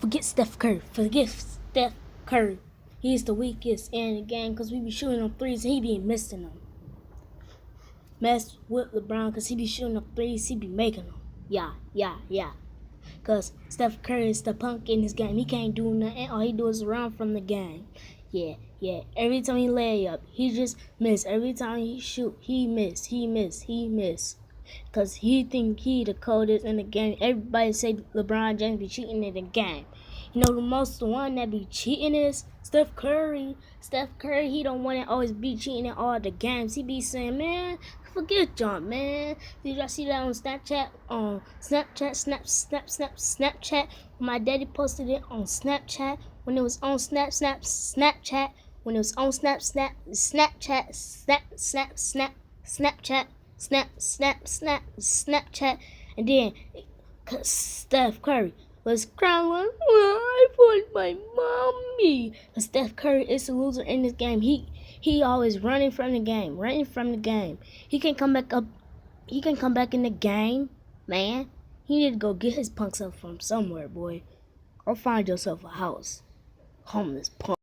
Forget Steph Curry. Forget Steph Curry. He's the weakest in the game because we be shooting on threes and he be missing them. Mess with LeBron because he be shooting up threes, he be making them. Yeah. Because Steph Curry is the punk in his game. He can't do nothing. All he do is run from the game. Yeah. Every time he lay up, he just miss. Every time he shoot, he miss. Because he think he the coldest in the game. Everybody say LeBron James be cheating in the game. You know the one that be cheating is Steph Curry. Steph Curry, he don't want to always be cheating in all the games. He be saying, man, forget y'all, man. Did y'all see that on Snapchat? Snapchat. My daddy posted it on Snapchat when it was on Snapchat. When it was on Snapchat, and then Steph Curry was crying like, I want my mommy. But Steph Curry is a loser in this game. He always running from the game. He can come back up. He can come back in the game, man. He need to go get his punk self from somewhere, boy. Or find yourself a house. Homeless punk.